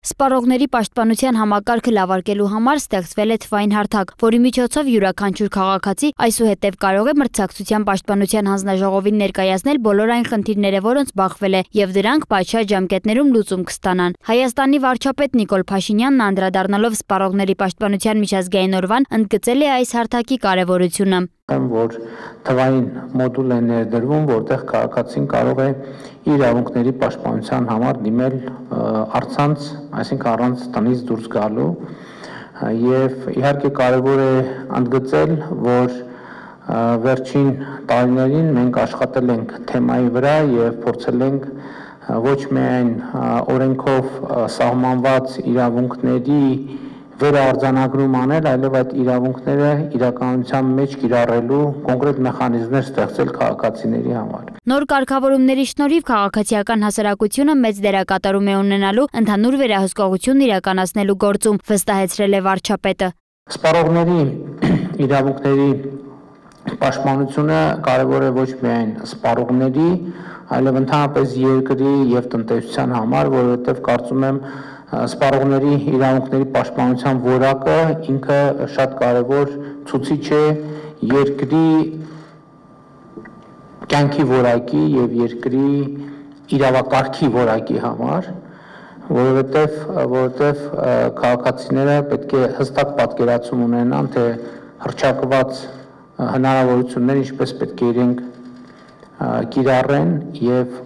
Սպառողների պաշտպանության համակարգը լավարկելու համար ստեղծվել է թվային հարթակ, որի միջոցով յուրաքանչյուր քաղաքացի այսուհետև կարող է մրցակցության պաշտպանության հանձնաժողովին ներկայացնել բոլոր այն խնդիրները, որոնց բախվել է, եւ դրանք պատշաճ ժամկետներում լուծում կստանան։ Հայաստանի վարչապետ Նիկոլ Փաշինյանն անդրադառնալով սպառողների պաշտպանության միջազգային օրվան ընդգծել է այս հարթակի կարևորությունը։ Որ թվային մոդուլ է ներդրվում, որտեղ քաղաքացին կարող է իր իրավունքների պաշտպանության համար դիմել առցանց, այսինքն առանց տնից դուրս գալու, եւ իհարկե կարևոր է ընդգծել, որ վերջին տարիներին մենք աշխատել ենք թեմայի վրա եւ փորձել ենք ոչ միայն օրենքով սահմանված իրավունքների վերարտանագրում անել, այլև այդ իրավունքները իրականության մեջ կիրառելու կոնկրետ մեխանիզմներ ստեղծել քաղաքացիների համար։ Նոր կարգավորումների շնորհիվ քաղաքացիական հասարակությունը մեծ դերակատարում է ունենալու ընդհանուր վերահսկողություն իրականացնելու գործում, վստահեցրել է վարչապետը։ Սպառողների իրավունքների պաշտպանությունը կարևոր է ոչ միայն սպառողների, այլև ընդհանրապես երկրի եւ տնտեսության համար, որովհետեւ կարծում եմ սպառողների իրավունքների պաշտպանության որակը ինքը շատ կարևոր ցուցիչ է երկրի կյանքի որակի եւ երկրի իրավակարգի որակի համար, որովհետեւ քաղաքացիները պետք է հստակ պատկերացում ունենան, թե հռչակված հնարավորությունները ինչպես պետք է իրենք կիրառեն եւ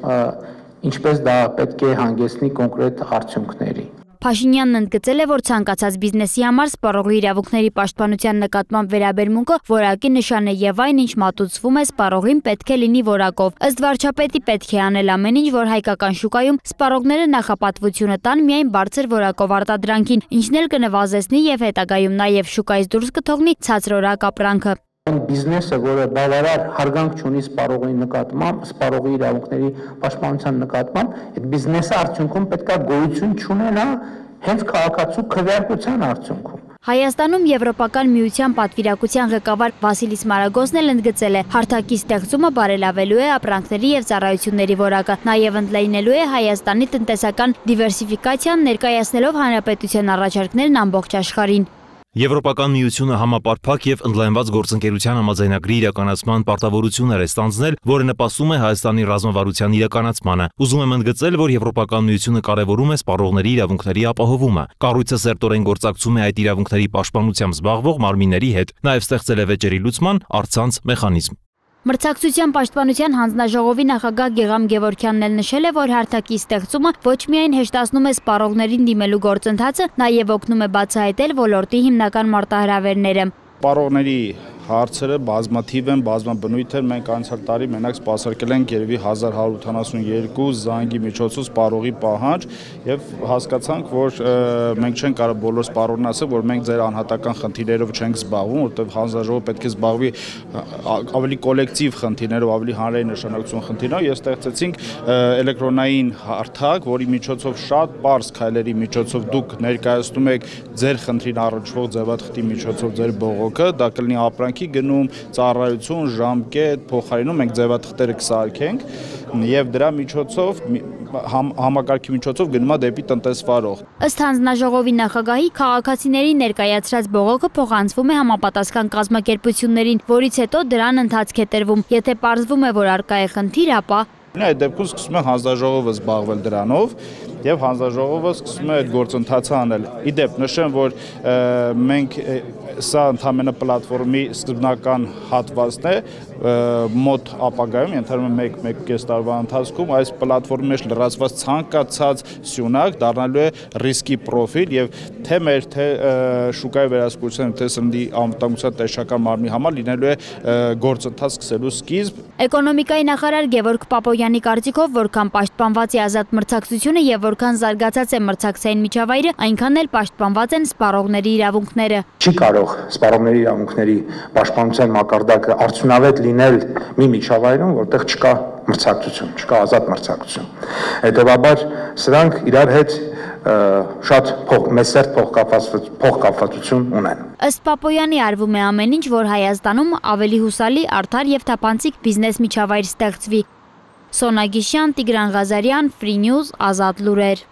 ինչպես դա պետք է հանգեցնի կոնկրետ արդյունքների։ Փաշինյանն ընդգծել է, որ ցանկացած բիզնեսի համար սպառողի իրավունքների պաշտպանության նկատմամբ վերաբերմունքը որակի նշան է եւ այն, ինչ մատուցվում է սպառողին, պետք է լինի որակով։ Ըստ վարչապետի պետք է անել ամեն ինչ, որ հայկական շուկայում սպառողները նախապատվությունը տան միայն բարձր որակով արտադրանքին, ինչն էլ կնվազեցնի եւ հետագայում նաեւ շուկայից դուրս կթողնի ցածրորակ ապրանքը։ Բիզնեսը, որը բավարար հարգանք չունի սպառողի նկատմամբ, սպառողի իրավունքների պաշտպանության նկատմամբ, այդ բիզնեսը արդյունքում պետքա գոյություն չունենա հենց քաղաքացու քվեարկության արդյունքում։ Հայաստանում Եվրոպական միության պատվիրակության ղեկավար Վասիլիս Մարագոսն էլ ընդգծել է, հարթակի ստեղծումը բարելավելու է ապրանքների եւ ծառայությունների որակը, նաեւ ընդլայնելու է Հայաստանի տնտեսական դիվերսիֆիկացիան, ներկայացնելով հանրապետության առաջարկներն ամբողջ աշխարհին։ Եվրոպական միությունը համապարփակ եւ ընդլայնված գործընկերության համաձայնագրի իրականացման պարտավորություններ է ստանձնել, որը նպաստում է Հայաստանի ռազմավարության իրականացմանը։ Ուզում եմ ընդգծել, որ Եվրոպական միությունը կարևորում է սպառողների իրավունքների ապահովումը։ Կառույցը սերտորեն գործակցում է այդ իրավունքների պաշտպանությամբ զբաղվող մարմինների հետ, նաեւ ստեղծել է վեճերի լուծման առցանց մեխանիզմ։ Մրցակցության պաշտպանության հանձնաժողովի նախագահ Գեգամ Գևորգյանն էլ նշել է, որ հարթակի ստեղծումը ոչ միայն հեշտացնում է սպառողներին դիմելու գործընթացը, նաև օգնում է բացահայտել ոլորտի հիմնական մարտահրավերները։ Սպառողների հարցերը բազմաթիվ են, բազմաբնույթ են, մենք անցյալ տարի մենակ սպասարկել ենք երևի 1172 զանգի միջոցով սպառողի պահանջ եւ հասկացանք, որ մենք չենք կարող բոլոր սպառողներին ասել, որ մենք ձեր անհատական խնդիրներով չենք զբաղվում, որտեղ հանձնաժողովը պետք է զբաղվի ավելի կոլեկտիվ խնդիրներով, ավելի հանրային նշանակություն խնդիրներով, եւ ստեղծեցինք էլեկտրոնային հարթակ, որի միջոցով շատ པարզ քայլերի միջոցով դուք ներկայացնում եք ձեր խնդրին առնչվող ձևաթղթի միջոցով ձեր բողոքը, դա կլինի ապրանք գնում, ծառայություն, ժամկետ, փոխարինում մենք ձևաթղթերը կսարքենք եւ դրա միջոցով համակարգի միջոցով գնում է դեպի տնտեսվարող։ Ըստ հանձնաժողովի նախագահի, քաղաքացիների ներկայացրած բողոքը փոխանցվում է համապատասխան կազմակերպություններին, որից հետո դրան ընթացք է տրվում։ Եթե պարզվում է, որ առկա է խնդիր, ապա այդ դեպքում սկսում է հանձնաժողովը զբաղվել դրանով եւ հանձնաժողովը սկսում է այդ գործընթացը անել։ Իդեպ նշեմ, որ մենք սա ընդհանրապես պլատֆորմի սկզբնական հատվածն է, մոտ ապագայում, ընդհանրապես 1-1.5 տարվա ընթացքում այս պլատֆորմի մեջ լրացված ցանկացած սյունակ դառնալու է ռիսկի պրոֆիլ եւ թե մեր թե շուկայի վերահսկողության թե սննդի անվտանգության տեսչական մարմնի համար լինելու է գործընթաց սկսելու սկիզբ։ Էկոնոմիկայի նախարար Գևորգ Պապոյանի կարծիքով, որքան պաշտպանված է ազատ մրցակցությունը եւ որքան զարգացած է մրցակցային միջավայրը, այնքան էլ պաշտպանված են սպառողների իրավունքները։ Չի կարող սպառողների իրավունքների պաշտպանության մակարդակը արդյունավետ լինել մի միջավայրում, որտեղ չկա մրցակցություն, չկա ազատ մրցակցություն։ Հետևաբար սրանք իրար հետ շատ մեսերտ փոխկապվածություն ունեն։ Ըստ Պապոյանի արվում է ամեն ինչ, որ Հայաստանում ավելի հուսալի, արդար եւ թափանցիկ բիզնես միջավայր ստեղծվի։ Սոնա Գիշյան, Տիգրան Ղազարյան, Free News, Ազատ լուրեր։